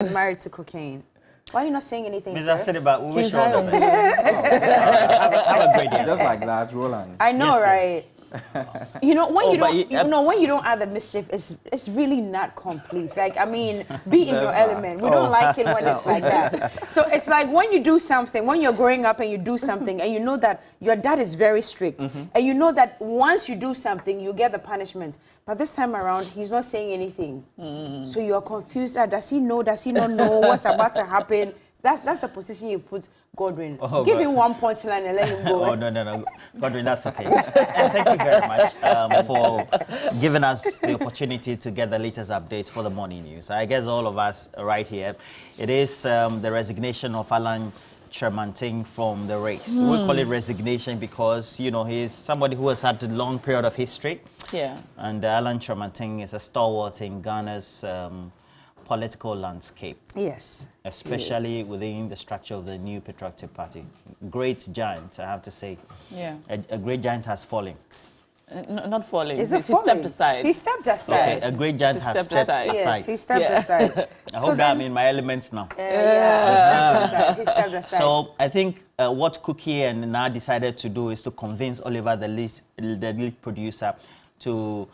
Married to cocaine. Why are you not saying anything? Mr. Sediba, we wish you all the He's best. Have a great day. Just like that, Roland. I know, Yes, right? You know, when but you don't add the mischief, it's really not complete. Like, I mean, be in your element. We don't like it when it's like that. So it's like when you do something, when you're growing up and you do something, and you know that your dad is very strict, and you know that once you do something, you get the punishment. But this time around, he's not saying anything. So you're confused. Does he know? Does he not know what's about to happen? That's the position you put Godwin. Give him one punchline and let him go. Oh, no. Godwin, that's okay. Thank you very much for giving us the opportunity to get the latest updates for the morning news. I guess all of us right here, it is the resignation of Alan Kyerematen from the race. We call it resignation because, you know, he's somebody who has had a long period of history. Yeah. And Alan Kyerematen is a stalwart in Ghana's political landscape. Yes. Especially within the structure of the New Patriotic Party. Great giant, I have to say. Yeah. A great giant has fallen. Not falling. He stepped aside. He stepped aside. Okay, a great giant has stepped aside. Yes, he stepped aside. I hope that I'm in my elements now. He stepped aside. So I think what Cookie and Na decided to do is to convince Oliver, the lead producer, to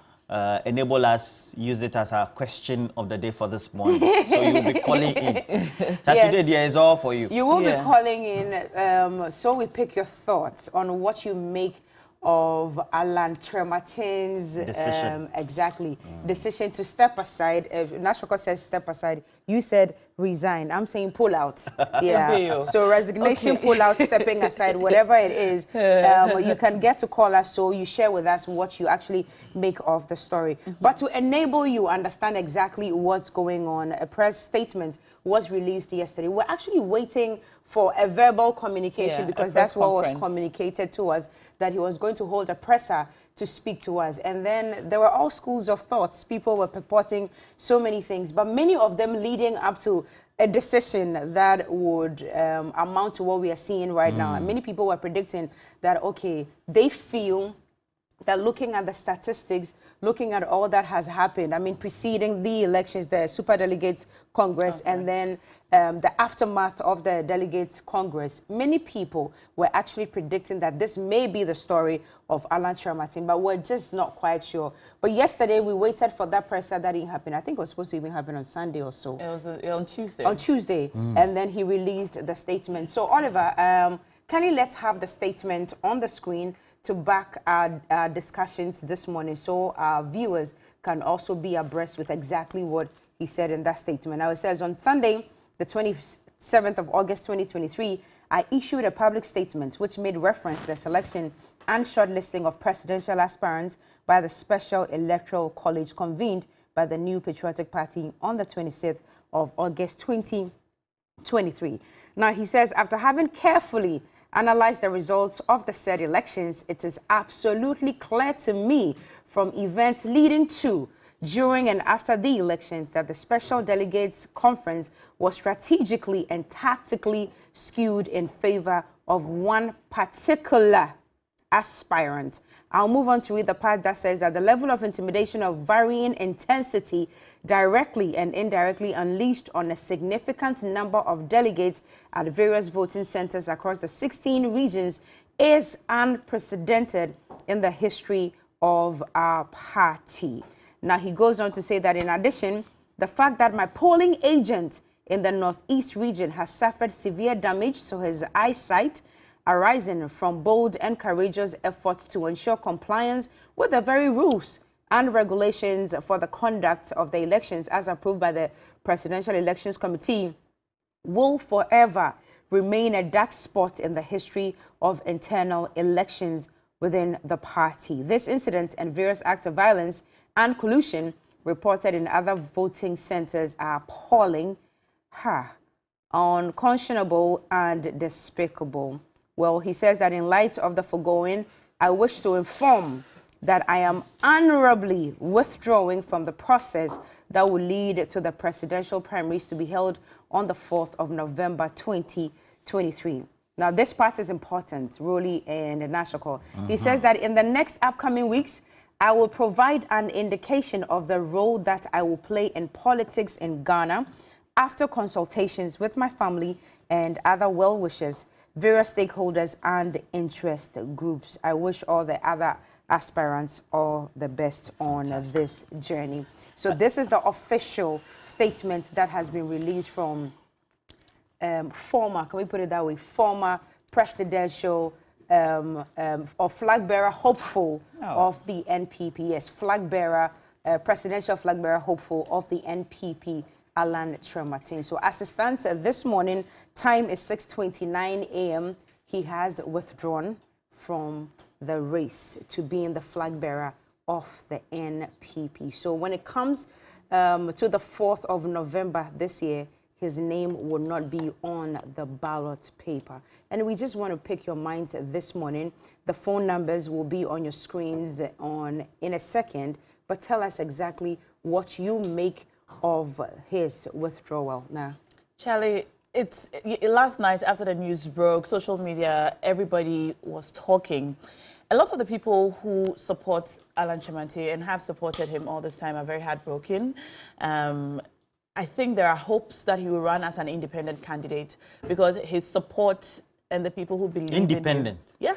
enable us use it as our question of the day for this morning. So you'll be calling in. Saturday there is all for you. You will be calling in, so we pick your thoughts on what you make of Alan Kyerematen's decision to step aside. Nashoko says step aside. You said resign. I'm saying pull out. Yeah. So resignation, pull out, stepping aside, whatever it is. You can get to call us so you share with us what you actually make of the story. But to enable you understand exactly what's going on, a press statement was released yesterday. We're actually waiting for a verbal communication because that's what was communicated to us, that he was going to hold a presser to speak to us. And then there were all schools of thoughts. People were purporting so many things, but many of them leading up to a decision that would amount to what we are seeing right now. And many people were predicting that, okay, they feel that looking at the statistics, looking at all that has happened, I mean, preceding the elections, the Superdelegates Congress, and then the aftermath of the Delegates Congress, many people were actually predicting that this may be the story of Alan Kyerematen, but we're just not quite sure. But yesterday, we waited for that presser. That didn't happen. I think it was supposed to even happen on Sunday or so. It was on Tuesday. On Tuesday, and then he released the statement. So, Oliver, kindly let's have the statement on the screen to back our discussions this morning so our viewers can also be abreast with exactly what he said in that statement. Now, it says, on Sunday, the 27th of August, 2023, I issued a public statement which made reference to the selection and shortlisting of presidential aspirants by the Special Electoral College convened by the New Patriotic Party on the 26th of August, 2023. Now, he says, after having carefully analyze the results of the said elections, it is absolutely clear to me from events leading to, during and after the elections that the Special Delegates Conference was strategically and tactically skewed in favor of one particular aspirant. I'll move on to read the part that says that the level of intimidation of varying intensity directly and indirectly unleashed on a significant number of delegates at various voting centers across the 16 regions is unprecedented in the history of our party. Now, he goes on to say that in addition, the fact that my polling agent in the Northeast region has suffered severe damage to his eyesight arising from bold and courageous efforts to ensure compliance with the very rules and regulations for the conduct of the elections as approved by the Presidential Elections Committee will forever remain a dark spot in the history of internal elections within the party. This incident and various acts of violence and collusion reported in other voting centers are appalling, unconscionable, and despicable. Well, he says that in light of the foregoing, I wish to inform that I am honorably withdrawing from the process that will lead to the presidential primaries to be held on the 4th of November, 2023. Now, this part is important, really, in the national call. He says that in the next upcoming weeks, I will provide an indication of the role that I will play in politics in Ghana after consultations with my family and other well-wishers, various stakeholders and interest groups, I wish all the other aspirants all the best on this journey. So this is the official statement that has been released from former, can we put it that way, former presidential or flag bearer hopeful of the NPP. Yes, flag bearer, presidential flag bearer hopeful of the NPP, Alan Kyerematen. So as it stands this morning, time is 6:29 a.m. He has withdrawn from the race to being the flag bearer of the NPP. So when it comes to the 4th of November this year, his name will not be on the ballot paper. And we just want to pick your minds this morning. The phone numbers will be on your screens in a second, but tell us exactly what you make of his withdrawal now. Charlie, it's last night after the news broke, social media, everybody was talking. A lot of the people who support Alan Kyerematen and have supported him all this time are very heartbroken. I think there are hopes that he will run as an independent candidate because his support and the people who believe independent. in him. Yeah.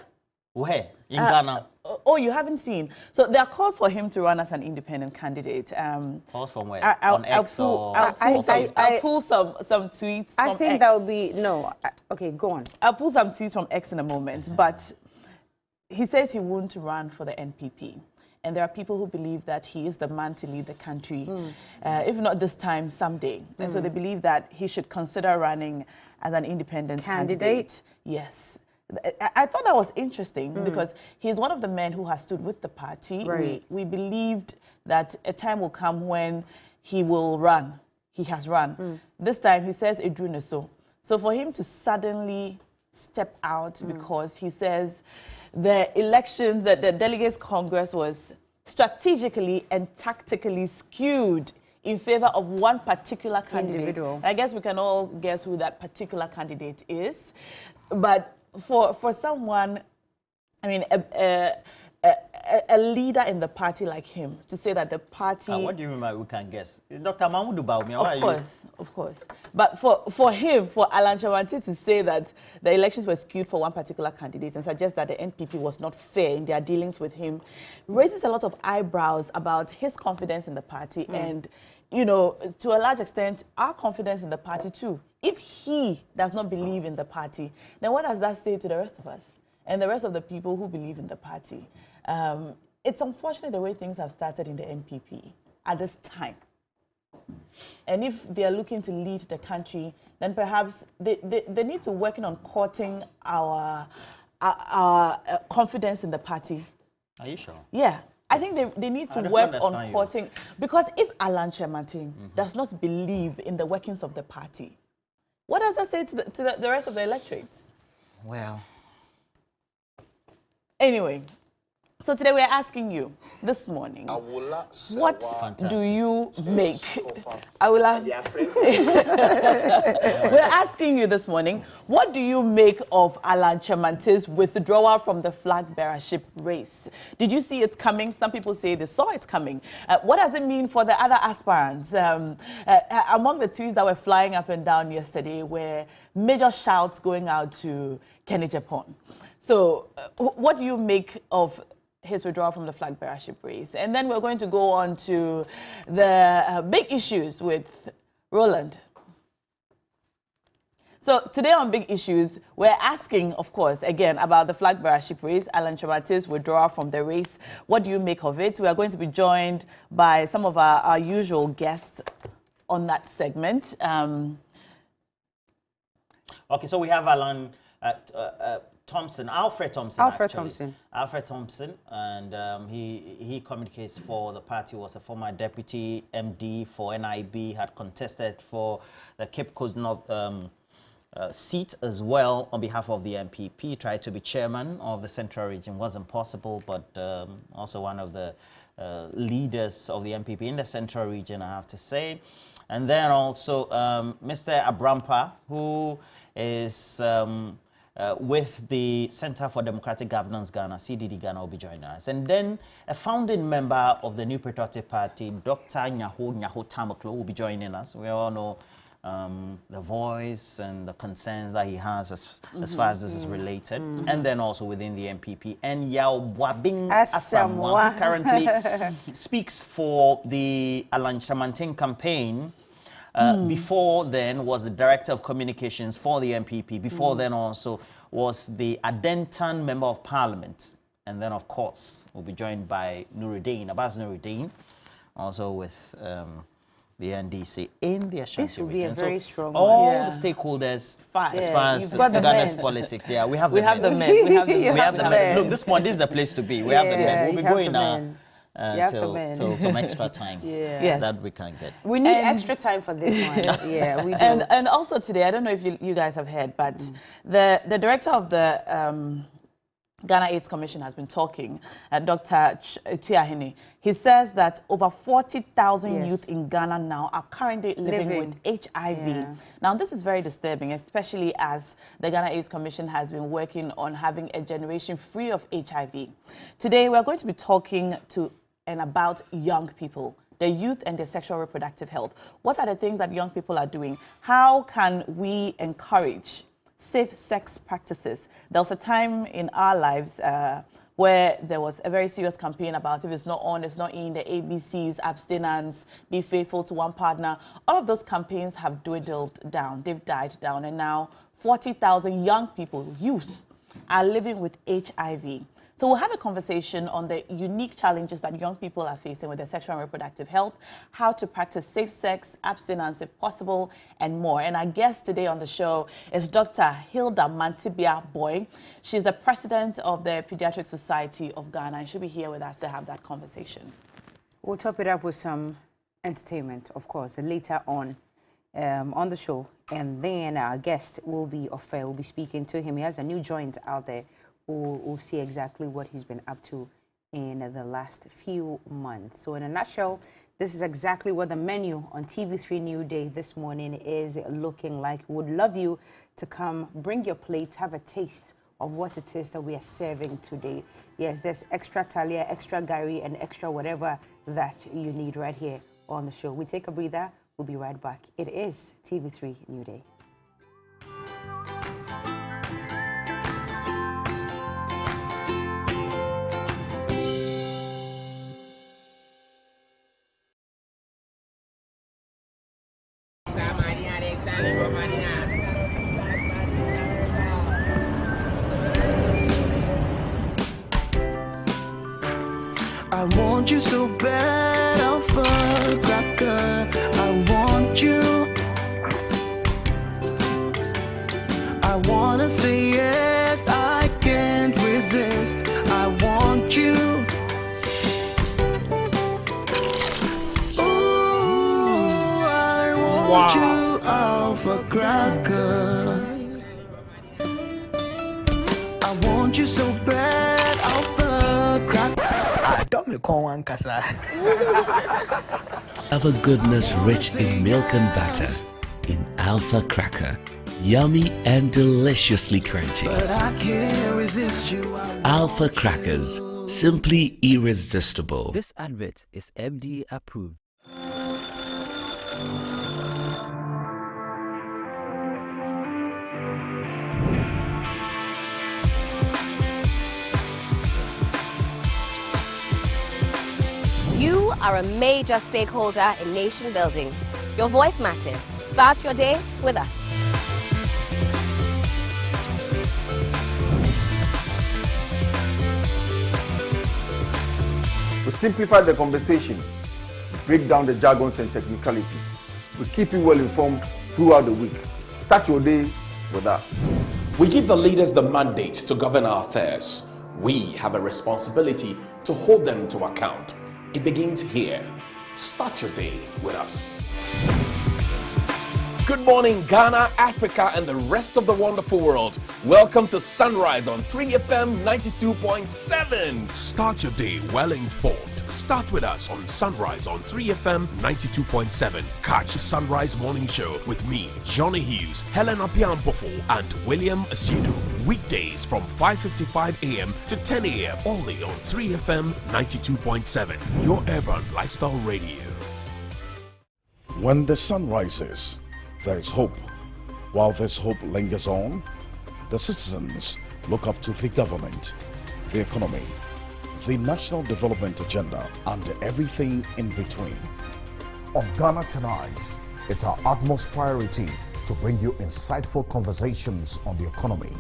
Where? In Ghana? Oh, you haven't seen. So there are calls for him to run as an independent candidate. Calls from where? On X or I'll pull some tweets from I think X. that would be, no. Okay, go on. I'll pull some tweets from X in a moment, but he says he won't run for the NPP. And there are people who believe that he is the man to lead the country, if not this time, someday. And so they believe that he should consider running as an independent candidate. Yes. I thought that was interesting because he's one of the men who has stood with the party. Right. We believed that a time will come when he will run. He has run. This time he says Edruneso. So for him to suddenly step out because he says the elections, that the Delegates Congress was strategically and tactically skewed in favor of one particular candidate. Individual. I guess we can all guess who that particular candidate is. But for someone, I mean, a leader in the party like him, to say that the party... what do you mean by we can guess? Dr. Mahmoud Bawumia, Of course. But for him, for Alan Kyerematen to say that the elections were skewed for one particular candidate and suggest that the NPP was not fair in their dealings with him, raises a lot of eyebrows about his confidence in the party and, you know, to a large extent, our confidence in the party too. If he does not believe in the party, then what does that say to the rest of us and the rest of the people who believe in the party? It's unfortunate the way things have started in the NPP at this time. And if they are looking to lead the country, then perhaps they need to work on courting our confidence in the party. Are you sure? Yeah. I think they need to work on courting. Because if Alan Kyerematen does not believe in the workings of the party, what does that say to the rest of the electorate? Well. Anyway. So today we're asking you this morning, what do you make? We're asking you this morning, what do you make of Alan Kyerematen's withdrawal from the flag bearership race? Did you see it coming? Some people say they saw it coming. What does it mean for the other aspirants? Among the tweets that were flying up and down yesterday were major shouts going out to Kenny Japan. So what do you make of his withdrawal from the flag bearership race? And then we're going to go on to the big issues with Roland. So today on Big Issues, we're asking, of course, again, about the flag bearership race, Alan Kyerematen's withdrawal from the race. What do you make of it? We are going to be joined by some of our usual guests on that segment. Okay, so we have Alan Alfred Thompson, and he communicates for the party, was a former deputy MD for NIB, had contested for the Cape Coast North seat as well on behalf of the MPP, tried to be chairman of the Central Region, wasn't possible, but also one of the leaders of the MPP in the Central Region, I have to say. And then also Mr. Abrampa, who is with the Center for Democratic Governance Ghana, CDD Ghana, will be joining us. And then a founding member of the New Patriotic Party, Dr. Nyaho Tamaklo, will be joining us. We all know the voice and the concerns that he has as far as this is related, and then also within the MPP. And Yao Boabing Asamoah, who currently speaks for the Alan Chamantin campaign. Before then was the Director of Communications for the MPP. Before then also was the Adentan Member of Parliament. And then, of course, we'll be joined by Nuruddin, Abbas Nuruddin, also with the NDC in the Ashanti This will be region. a very strong all one. the stakeholders, as Yeah, far as you've got the Ghana's men. politics, yeah, we have We the have the men. men. We have the You men. We have the the men. men. Look, this one, this is the place to be. We have the Yeah, men. We'll you be have going the now men. You have the till men. some extra time Yes. that we can get. We need And- extra time for this one. Yeah, we do. And also today, I don't know if you guys have heard, but the director of the Ghana AIDS Commission has been talking, Dr. Tuahini. He says that over 40,000 Yes. youth in Ghana now are currently living with HIV. Yeah. Now, this is very disturbing, especially as the Ghana AIDS Commission has been working on having a generation free of HIV. Today, we're going to be talking to and about young people, the youth and their sexual reproductive health. What are the things that young people are doing? How can we encourage safe sex practices? There was a time in our lives where there was a very serious campaign about if it's not on, it's not in, the ABCs, abstinence, be faithful to one partner. All of those campaigns have dwindled down, they've died down, and now 40,000 young people, youth, are living with HIV. So we'll have a conversation on the unique challenges that young people are facing with their sexual and reproductive health, how to practice safe sex, abstinence if possible, and more. And our guest today on the show is Dr. Hilda Mantibia Boy. She's the president of the Pediatric Society of Ghana, and she'll be here with us to have that conversation. We'll top it up with some entertainment, of course, later on the show. And then our guest will be Ofe. We'll be speaking to him. He has a new joint out there. We'll see exactly what he's been up to in the last few months. So in a nutshell, this is exactly what the menu on TV3 New Day this morning is looking like. Would love you to come, bring your plates, have a taste of what it is that we are serving today. Yes, there's extra talia, extra gari, and extra whatever that you need right here on the show. We take a breather. We'll be right back. It is TV3 New Day. I want you so bad, Alpha Cracker. I want you. I wanna say yes, I can't resist. I want you. Ooh, I want you, Alpha Cracker. I want you so bad, Alpha Cracker. Don't me call one casa. Alpha goodness rich in milk and butter. In Alpha Cracker. Yummy and deliciously crunchy. But I can't resist you. Alpha Crackers. Simply irresistible. This advert is FDA approved. You are a major stakeholder in nation building. Your voice matters. Start your day with us. We simplify the conversations, break down the jargons and technicalities. We keep you well informed throughout the week. Start your day with us. We give the leaders the mandate to govern our affairs. We have a responsibility to hold them to account. It begins here. Start your day with us. Good morning, Ghana, Africa, and the rest of the wonderful world. Welcome to Sunrise on 3FM 92.7. Start your day well informed. Start with us on Sunrise on 3FM 92.7. Catch the Sunrise Morning Show with me, Johnny Hughes, Helen Apiampofo, and William Asidu. Weekdays from 5:55 a.m. to 10 a.m. only on 3FM 92.7. Your urban lifestyle radio. When the sun rises, there is hope. While this hope lingers on, the citizens look up to the government, the economy, the national development agenda, and everything in between. On Ghana Tonight, it's our utmost priority to bring you insightful conversations on the economy,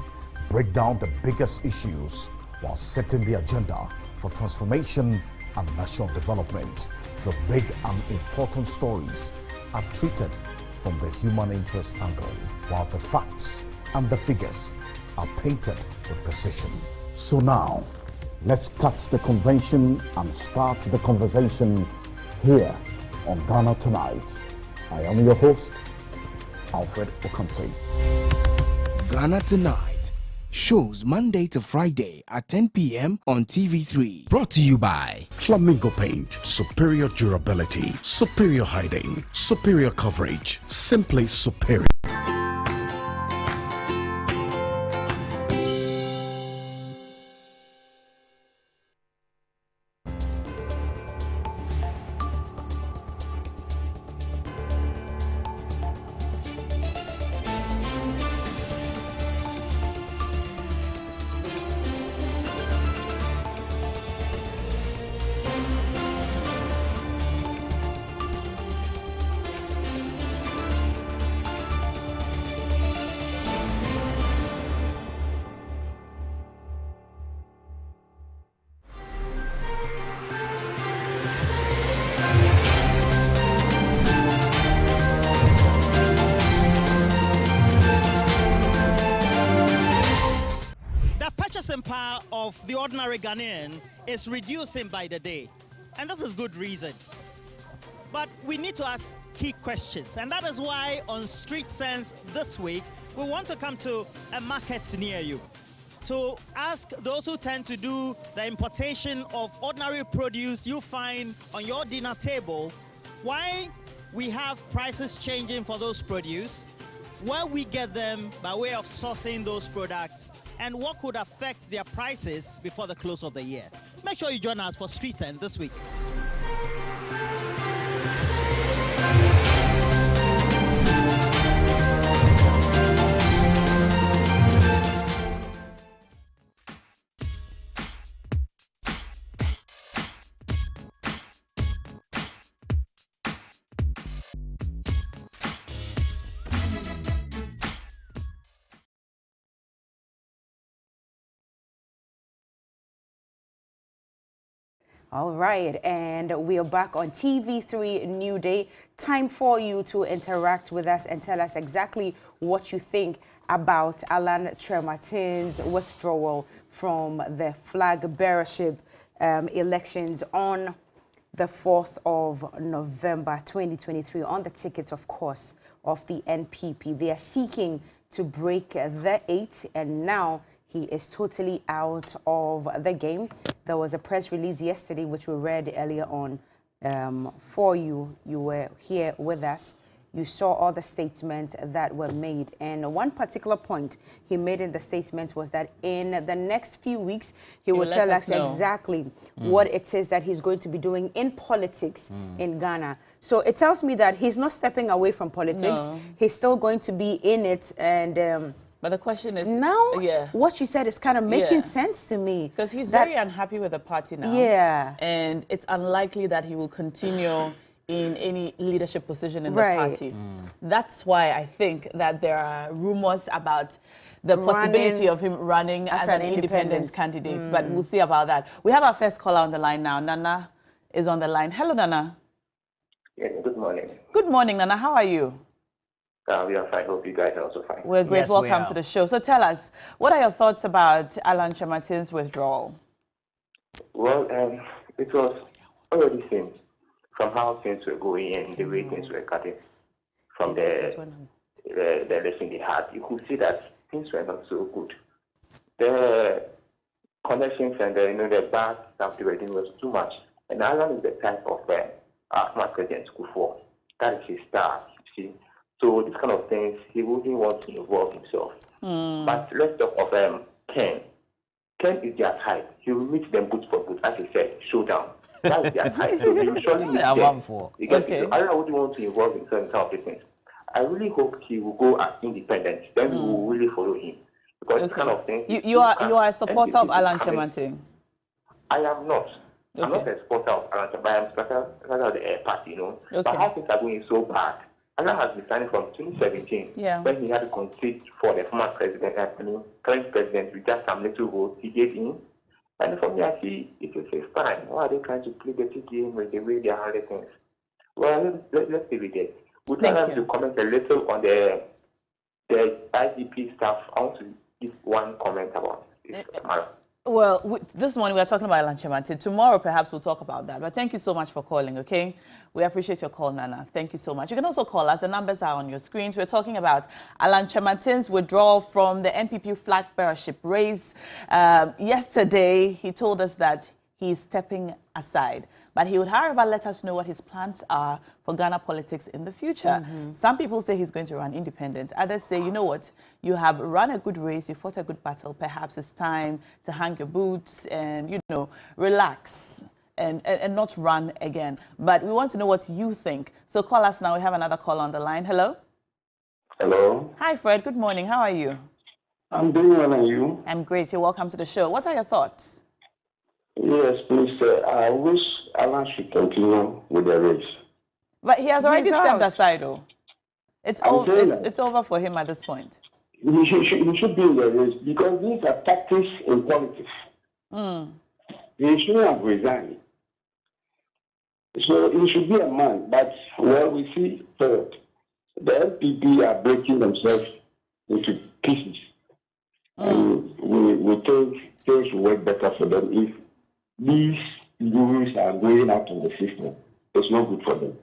break down the biggest issues while setting the agenda for transformation and national development. The big and important stories are treated from the human interest angle, while the facts and the figures are painted with precision. So now, let's cut the convention and start the conversation here on Ghana Tonight. I am your host, Alfred Okansi. Ghana Tonight shows Monday to Friday at 10 p.m. on TV3. Brought to you by Flamingo Paint, superior durability, superior hiding, superior coverage, simply superior. Power of the ordinary Ghanaian is reducing by the day, and this is good reason. But we need to ask key questions, and that is why on Street Sense this week we want to come to a market near you to ask those who tend to do the importation of ordinary produce you find on your dinner table why we have prices changing for those produce, where we get them by way of sourcing those products, and what could affect their prices before the close of the year. Make sure you join us for Street End this week. All right, and we are back on TV3 New Day. Time for you to interact with us and tell us exactly what you think about Alan Kyerematen's withdrawal from the flag bearership elections on the 4th of November 2023 on the ticket, of course, of the NPP. They are seeking to break the 8, and now he is totally out of the game. There was a press release yesterday, which we read earlier on for you. You were here with us. You saw all the statements that were made. And one particular point he made in the statement was that in the next few weeks, he will tell us exactly what it is that he's going to be doing in politics in Ghana. So it tells me that he's not stepping away from politics. No. He's still going to be in it. And but the question is now, what you said is kind of making sense to me. Because he's very unhappy with the party now. Yeah. And it's unlikely that he will continue in any leadership position in the party. That's why I think that there are rumors about the possibility of him running as an independent candidate. But we'll see about that. We have our first caller on the line now. Nana is on the line. Hello, Nana. Yes, good morning. Good morning, Nana. How are you? We are fine. Hope you guys are also fine. We're great. Yes, welcome to the show. So tell us, what are your thoughts about Alan Kyerematen's withdrawal? Well, it was already seen from how things were going and the way things were cutting from the election they had. You could see that things were not so good. The connections and the bad stuff they were doing was too much. And Alan is the type of smart president Kufuor. That is his style, you see. So this kind of things, he wouldn't want to involve himself. But let's talk of Ken. Ken is their type. He will meet them boot for boot, as he said, showdown. That is their type. So he will surely meet them. Because I don't wouldn't want to involve himself in some of these things. I really hope he will go as independent. Then we will really follow him. Because kind of thing. You are a supporter of Alan Kyerematen? I am not. Okay. I'm not a supporter of Alan Kyerematen, but I'm a supporter of the party, you know. Okay. But how things are going so bad. Alan has been standing from 2017 when he had to concede for the former president, current president, with just some little votes he gave in. And for me, I see it is a fine. Why are they trying to play the game with the way they are handling things? Well, let's leave it there. We'd like to comment a little on the IDP stuff. I want to give one comment about it. Well, this morning we are talking about Alan Kyerematen. Tomorrow, perhaps we'll talk about that. But thank you so much for calling, okay? We appreciate your call, Nana. Thank you so much. You can also call us. The numbers are on your screens. We're talking about Alan Kyerematen's withdrawal from the NPP flag bearership race. Yesterday, he told us that he's stepping aside. But he would, however, let us know what his plans are for Ghana politics in the future. Some people say he's going to run independent. Others say, you know what, you have run a good race, you fought a good battle. Perhaps it's time to hang your boots and, you know, relax and not run again. But we want to know what you think. So call us now. We have another call on the line. Hello? Hello. Hi, Fred. Good morning. How are you? I'm doing well, and you? I'm great. You're welcome to the show. What are your thoughts? Yes, please. I wish Alan should continue with the race. But he has already stepped aside, though. It's over for him at this point. He should be in the race because these are tactics in politics. He shouldn't have resigned. So he should be a man. But well, we see the LPP are breaking themselves into pieces. And we think things will work better for them if these gurus are going out of the system. It's not good for them.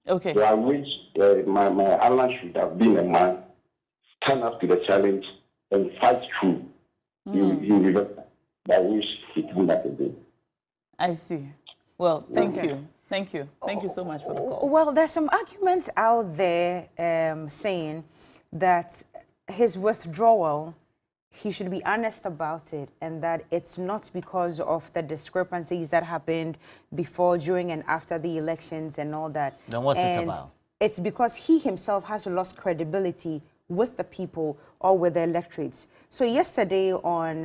Okay. So I wish my Alan should have been a man, stand up to the challenge, and fight through. I wish he came back again. I see. Well, thank you. Thank you. Thank you so much for the call. Well, there's some arguments out there saying that his withdrawal, he should be honest about it, and that it's not because of the discrepancies that happened before, during, and after the elections and all that. Then what's it about? It's because he himself has lost credibility with the people or with the electorates. So yesterday on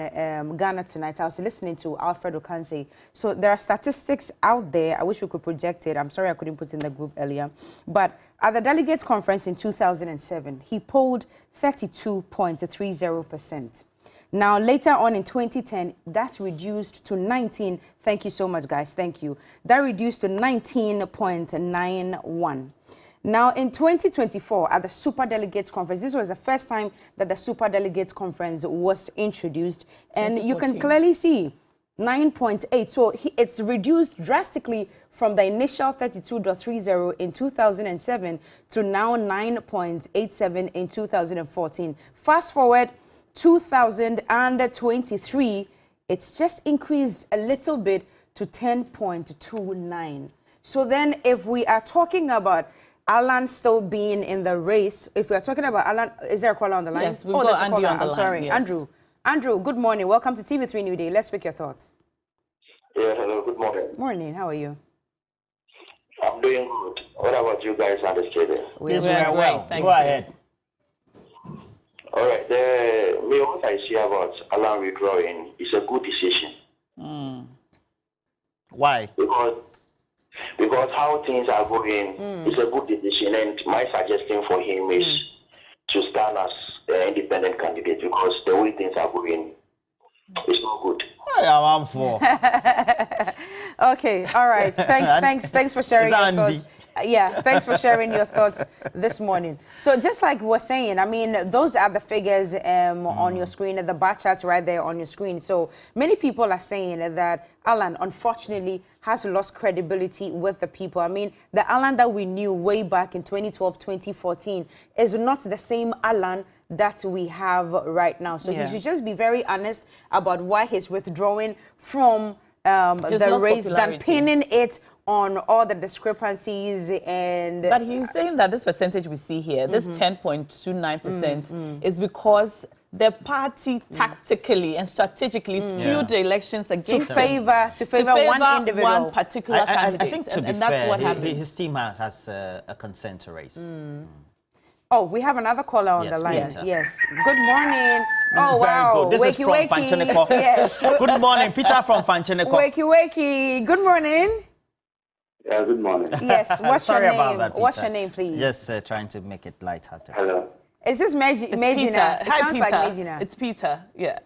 Ghana Tonight, I was listening to Alfred Okanse. So there are statistics out there. I wish we could project it. I'm sorry I couldn't put it in the group earlier. But at the Delegates Conference in 2007, he polled 32.30%. Now, later on in 2010, that reduced to 19. Thank you so much, guys. Thank you. That reduced to 19.91. Now, in 2024, at the Super Delegates Conference, this was the first time that the Super Delegates Conference was introduced. And you can clearly see 9.8. So it's reduced drastically from the initial 32.30 in 2007 to now 9.87 in 2014. Fast forward 2023, it's just increased a little bit to 10.29. So then if we are talking about Alan still being in the race, if we are talking about Alan, is there a caller on the line? Yes, we've got Andy on the line. I'm sorry, yes. Andrew, good morning. Welcome to TV3 New Day. Let's pick your thoughts. Yeah, hello, good morning. Morning, how are you? I'm doing good. What about you guys on the studio? Yes, we are well. Go ahead. All right, what I see about Alan withdrawing is a good decision. Why? Because how things are going is a good decision, and my suggestion for him is to stand as the independent candidate because the way things are going is not good. I'm for. Okay, all right. Thanks for sharing your thoughts. Yeah, thanks for sharing your thoughts this morning. So just like we're saying, I mean, those are the figures on your screen, the bar charts right there on your screen. So many people are saying that Alan, unfortunately, has lost credibility with the people. I mean, the Alan that we knew way back in 2012, 2014 is not the same Alan that we have right now. So he should just be very honest about why he's withdrawing from the race than pinning it on all the discrepancies. And but he's saying that this percentage we see here, this 10.29%, is because the party tactically and strategically skewed the elections against to favor one individual, one particular candidate. I think to be fair, that's what happened. His team has a consent race. Oh, we have another caller on the line. Peter. Yes. Good morning. Oh, wow. Very good. This is from Fancheneko. Yes. Good morning, Peter from Fancheneko. Wakey. Good morning. Yeah, good morning. Yes. What's your Sorry name? about that, Peter. What's your name, please? Just trying to make it lighthearted. Hello. Is this Megina? It Hi, sounds Peter. like Megina. It's Peter. Yeah.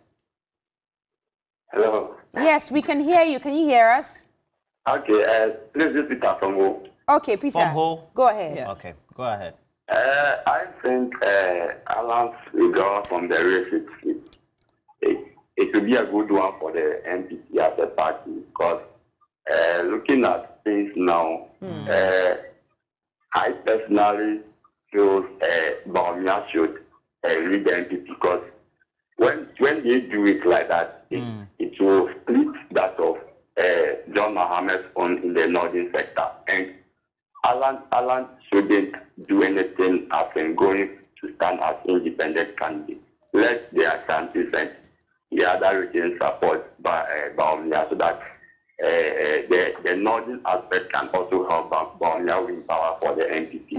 Hello. Yes, we can hear you. Can you hear us? Okay, please this is Peter from Ho. Okay, Peter. From who? Go ahead. Yeah. Okay, go ahead. I think Alan's withdrawal from the race, it will be a good one for the NPP as a party because looking at things now, I personally feel Bawumia should lead the NPP because when they do it like that, it will split that of John Mohammed's own in the northern sector. And Alan shouldn't do anything as in going to stand as independent candidate. Let the Ashantis and the other regions support Bawumia so that the northern aspect can also help Bawumia win power for the NPP.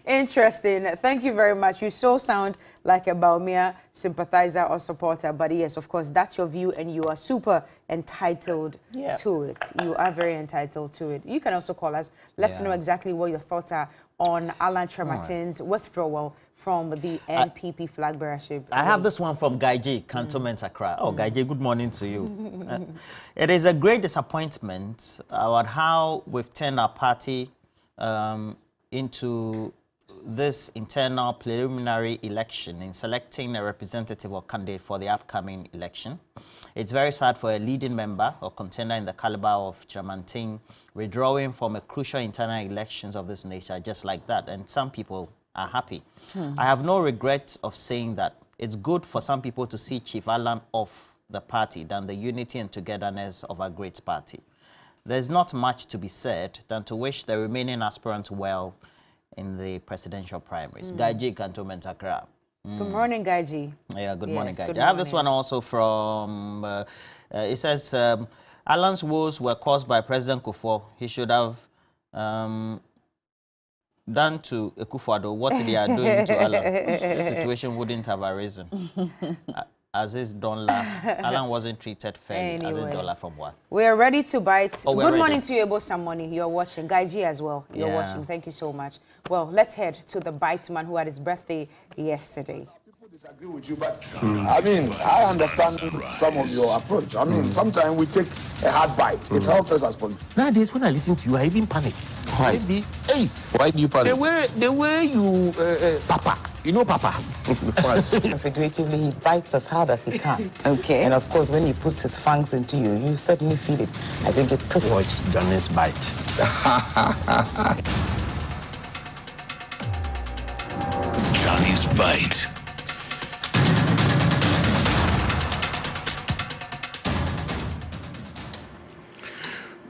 Interesting. Thank you very much. You so sound like a Bawumia sympathizer or supporter, but yes, of course, that's your view and you are super entitled to it. You are very entitled to it. You can also call us. Let us know exactly what your thoughts are on Alan Kyerematen's withdrawal from the NPP flag bearership. I have this one from Gaiji, Cantonment Accra. Oh, Gaiji, good morning to you. It is a great disappointment about how we've turned our party into this internal preliminary election in selecting a representative or candidate for the upcoming election. It's very sad for a leading member or contender in the caliber of Kyerematen withdrawing from a crucial internal elections of this nature just like that, and some people are happy. I have no regret of saying that. It's good for some people to see Chief Alan off the party than the unity and togetherness of a great party. There's not much to be said than to wish the remaining aspirants well in the presidential primaries. Gaiji, Cantonment Accra. Good morning, Gaiji. Yeah, good morning, Gaiji. Good I have this one also from, it says, Alan's woes were caused by President Kufuor. He should have done to Akufo-Addo what they are doing to Alan. This situation wouldn't have arisen. Aziz Donla, Alan wasn't treated fairly. Aziz Donla from what? We are ready to bite. Oh, good morning to you, Ebo Samoni. You're watching. Gaiji as well. You're watching. Thank you so much. Well, let's head to the bite man who had his birthday yesterday. Disagree with you, but I mean, I understand some of your approach. I mean, sometimes we take a hard bite. It helps us as politicians. Nowadays, when I listen to you, I even panic. Why? Maybe, hey, why do you panic? The way you, Papa, you know Papa. Figuratively, he bites as hard as he can. Okay. And of course, when he puts his fangs into you, you certainly feel it. I think it pretty much Johnny's bite. Johnny's bite.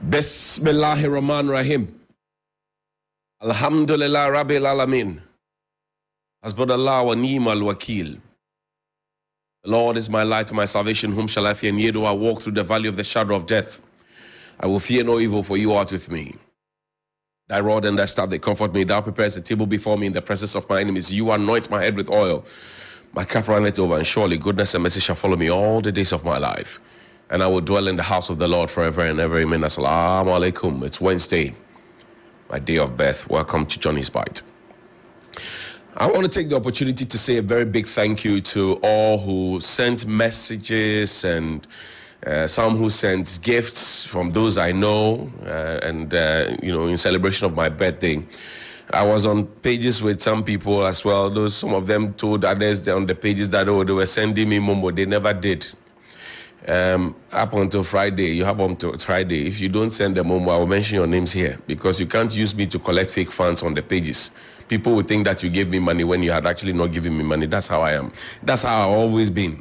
Bismillahir Rahman Rahim. Alhamdulillah Rabbil Alamin. Hasbunallah wa ni'mal wakil. The Lord is my light and my salvation. Whom shall I fear? Neither do I walk through the valley of the shadow of death. I will fear no evil, for you art with me. Thy rod and thy staff, they comfort me. Thou preparest a table before me in the presence of my enemies. You anoint my head with oil. My cup runneth over, and surely goodness and mercy shall follow me all the days of my life. And I will dwell in the house of the Lord forever and ever. Amen. Assalamu alaikum. It's Wednesday, my day of birth. Welcome to Johnny's Bite. I want to take the opportunity to say a very big thank you to all who sent messages and some who sent gifts from those I know in celebration of my birthday. I was on pages with some people as well. Some of them told others on the pages that, they were sending me Momo. They never did. Up until Friday, you have until Friday. If you don't send them Momo, I will mention your names here because you can't use me to collect fake funds on the pages. People will think that you gave me money when you had actually not given me money. That's how I am. That's how I've always been.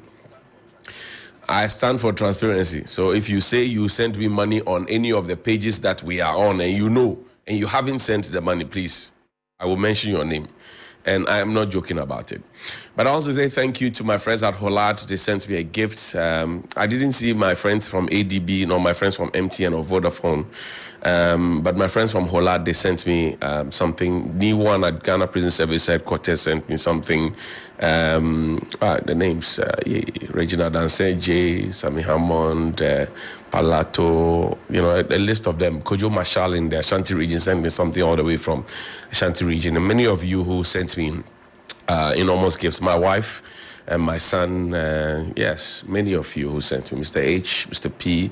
I stand for transparency. So if you say you sent me money on any of the pages that we are on and you haven't sent the money, please, I will mention your name. And I am not joking about it. But I also say thank you to my friends at Hollard. They sent me a gift. I didn't see my friends from ADB nor my friends from MTN or Vodafone. But my friends from Holad, they sent me something. New one at Ghana Prison Service Headquarters sent me something. The names, Regina Danse, J, Sammy Hammond, Palato, a list of them. Kojo Marshall in the Ashanti region sent me something all the way from Ashanti region. And many of you who sent me enormous gifts. My wife and my son, yes, many of you who sent me, Mr. H, Mr. P,